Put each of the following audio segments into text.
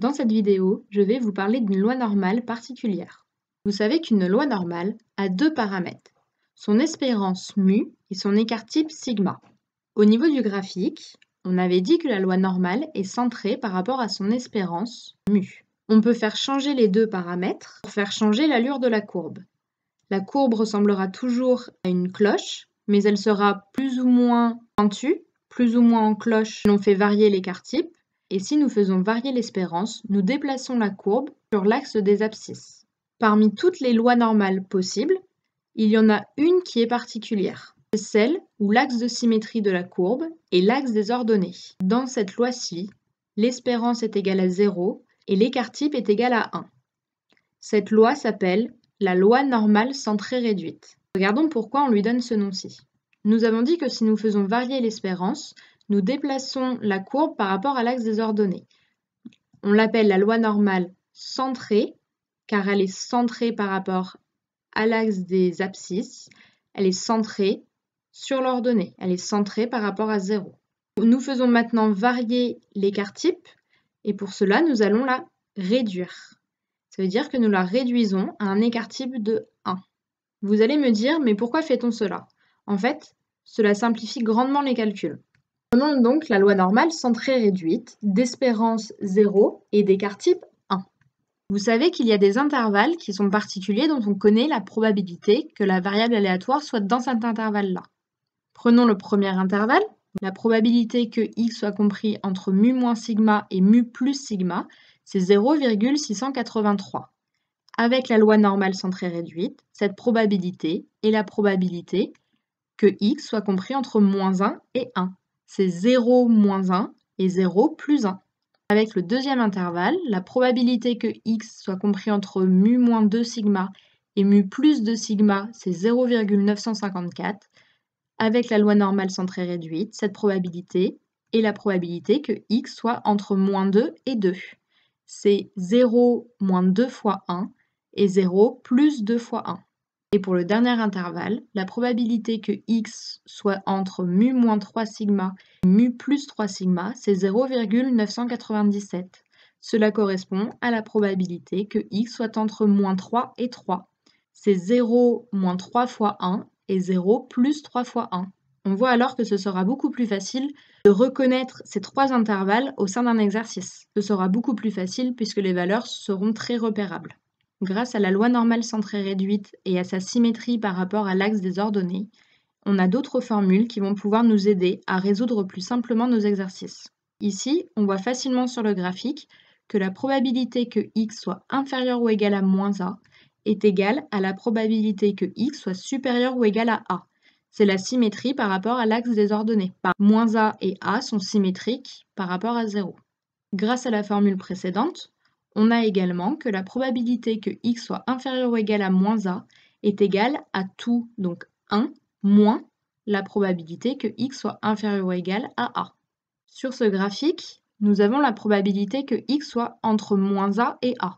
Dans cette vidéo, je vais vous parler d'une loi normale particulière. Vous savez qu'une loi normale a deux paramètres, son espérance mu et son écart-type sigma. Au niveau du graphique, on avait dit que la loi normale est centrée par rapport à son espérance mu. On peut faire changer les deux paramètres pour faire changer l'allure de la courbe. La courbe ressemblera toujours à une cloche, mais elle sera plus ou moins pentue, plus ou moins en cloche si l'on fait varier l'écart-type. Et si nous faisons varier l'espérance, nous déplaçons la courbe sur l'axe des abscisses. Parmi toutes les lois normales possibles, il y en a une qui est particulière. C'est celle où l'axe de symétrie de la courbe est l'axe des ordonnées. Dans cette loi-ci, l'espérance est égale à 0 et l'écart-type est égal à 1. Cette loi s'appelle la loi normale centrée réduite. Regardons pourquoi on lui donne ce nom-ci. Nous avons dit que si nous faisons varier l'espérance, nous déplaçons la courbe par rapport à l'axe des ordonnées. On l'appelle la loi normale centrée, car elle est centrée par rapport à l'axe des abscisses. Elle est centrée sur l'ordonnée. Elle est centrée par rapport à 0. Nous faisons maintenant varier l'écart-type, et pour cela, nous allons la réduire. Ça veut dire que nous la réduisons à un écart-type de 1. Vous allez me dire, mais pourquoi fait-on cela? En fait, cela simplifie grandement les calculs. Prenons donc la loi normale centrée réduite d'espérance 0 et d'écart-type 1. Vous savez qu'il y a des intervalles qui sont particuliers dont on connaît la probabilité que la variable aléatoire soit dans cet intervalle-là. Prenons le premier intervalle. La probabilité que x soit compris entre mu moins sigma et mu plus sigma, c'est 0,683. Avec la loi normale centrée réduite, cette probabilité est la probabilité que x soit compris entre moins 1 et 1. C'est 0 moins 1 et 0 plus 1. Avec le deuxième intervalle, la probabilité que x soit compris entre mu moins 2 sigma et mu plus 2 sigma, c'est 0,954. Avec la loi normale centrée réduite, cette probabilité est la probabilité que x soit entre moins 2 et 2. C'est 0 moins 2 fois 1 et 0 plus 2 fois 1. Et pour le dernier intervalle, la probabilité que x soit entre mu moins 3 sigma et mu plus 3 sigma, c'est 0,997. Cela correspond à la probabilité que x soit entre moins 3 et 3. C'est 0 moins 3 fois 1 et 0 plus 3 fois 1. On voit alors que ce sera beaucoup plus facile de reconnaître ces trois intervalles au sein d'un exercice. Ce sera beaucoup plus facile puisque les valeurs seront très repérables. Grâce à la loi normale centrée réduite et à sa symétrie par rapport à l'axe des ordonnées, on a d'autres formules qui vont pouvoir nous aider à résoudre plus simplement nos exercices. Ici, on voit facilement sur le graphique que la probabilité que x soit inférieur ou égal à moins a est égale à la probabilité que x soit supérieur ou égal à a. C'est la symétrie par rapport à l'axe des ordonnées. Moins a et a sont symétriques par rapport à 0. Grâce à la formule précédente, on a également que la probabilité que x soit inférieur ou égal à moins a est égale à tout, donc 1, moins la probabilité que x soit inférieur ou égal à a. Sur ce graphique, nous avons la probabilité que x soit entre moins a et a.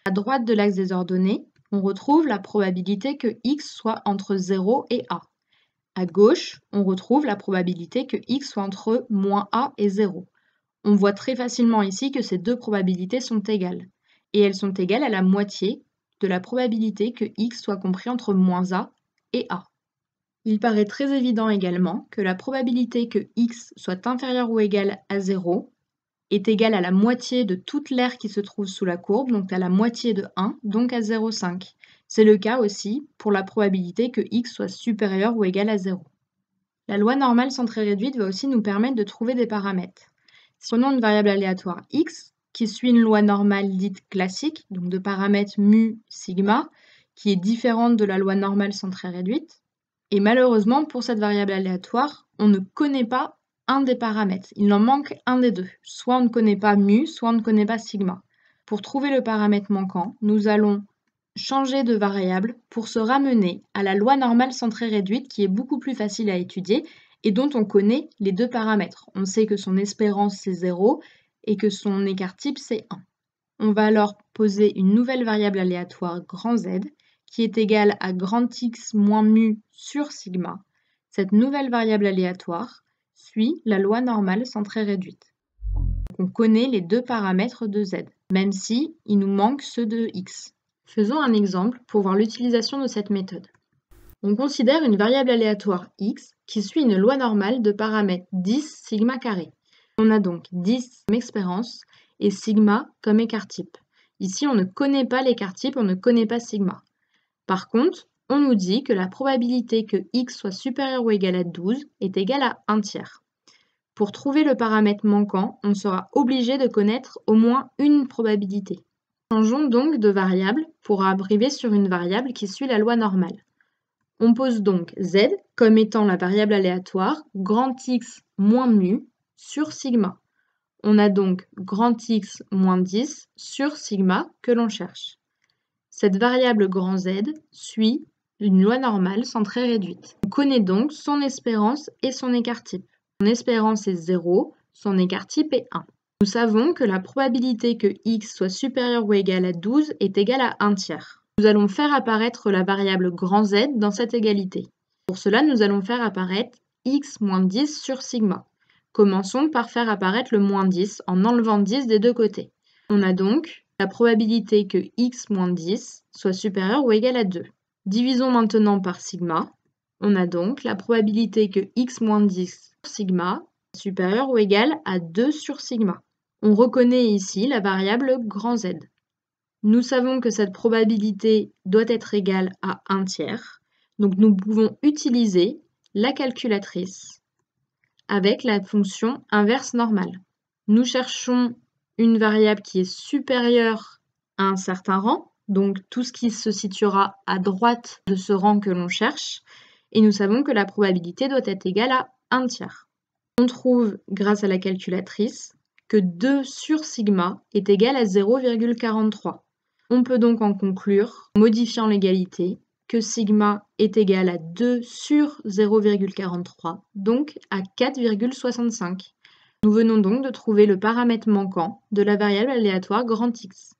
À droite de l'axe des ordonnées, on retrouve la probabilité que x soit entre 0 et a. À gauche, on retrouve la probabilité que x soit entre moins a et 0. On voit très facilement ici que ces deux probabilités sont égales. Et elles sont égales à la moitié de la probabilité que x soit compris entre moins a et a. Il paraît très évident également que la probabilité que x soit inférieur ou égal à 0 est égale à la moitié de toute l'aire qui se trouve sous la courbe, donc à la moitié de 1, donc à 0,5. C'est le cas aussi pour la probabilité que x soit supérieur ou égal à 0. La loi normale centrée réduite va aussi nous permettre de trouver des paramètres. Prenons une variable aléatoire x qui suit une loi normale dite classique, donc de paramètres mu sigma, qui est différente de la loi normale centrée réduite. Et malheureusement, pour cette variable aléatoire, on ne connaît pas un des paramètres. Il en manque un des deux. Soit on ne connaît pas mu, soit on ne connaît pas sigma. Pour trouver le paramètre manquant, nous allons changer de variable pour se ramener à la loi normale centrée réduite qui est beaucoup plus facile à étudier et dont on connaît les deux paramètres. On sait que son espérance c'est 0 et que son écart-type c'est 1. On va alors poser une nouvelle variable aléatoire grand Z qui est égale à grand X moins mu sur sigma. Cette nouvelle variable aléatoire suit la loi normale centrée réduite. Donc on connaît les deux paramètres de Z. même si il nous manque ceux de x. Faisons un exemple pour voir l'utilisation de cette méthode. On considère une variable aléatoire x qui suit une loi normale de paramètres 10 sigma carré. On a donc 10 comme expérience et sigma comme écart type. Ici, on ne connaît pas l'écart type, on ne connaît pas sigma. Par contre, on nous dit que la probabilité que x soit supérieur ou égal à 12 est égale à 1 tiers. Pour trouver le paramètre manquant, on sera obligé de connaître au moins une probabilité. Changeons donc de variable pour arriver sur une variable qui suit la loi normale. On pose donc z comme étant la variable aléatoire grand X moins mu sur sigma. On a donc grand X moins 10 sur sigma que l'on cherche. Cette variable grand Z suit une loi normale centrée réduite. On connaît donc son espérance et son écart type. Son espérance est 0, son écart type est 1. Nous savons que la probabilité que x soit supérieur ou égal à 12 est égale à 1 tiers. Nous allons faire apparaître la variable grand Z dans cette égalité. Pour cela, nous allons faire apparaître x moins 10 sur sigma. Commençons par faire apparaître le moins 10 en enlevant 10 des deux côtés. On a donc la probabilité que x moins 10 soit supérieur ou égal à 2. Divisons maintenant par sigma. On a donc la probabilité que x moins 10 sur sigma soit supérieur ou égal à 2 sur sigma. On reconnaît ici la variable grand Z. Nous savons que cette probabilité doit être égale à 1 tiers. Donc nous pouvons utiliser la calculatrice avec la fonction inverse normale. Nous cherchons une variable qui est supérieure à un certain rang, donc tout ce qui se situera à droite de ce rang que l'on cherche, et nous savons que la probabilité doit être égale à 1 tiers. On trouve, grâce à la calculatrice, que 2 sur sigma est égal à 0,43. On peut donc en conclure, en modifiant l'égalité, que sigma est égal à 2 sur 0,43, donc à 4,65. Nous venons donc de trouver le paramètre manquant de la variable aléatoire grand X.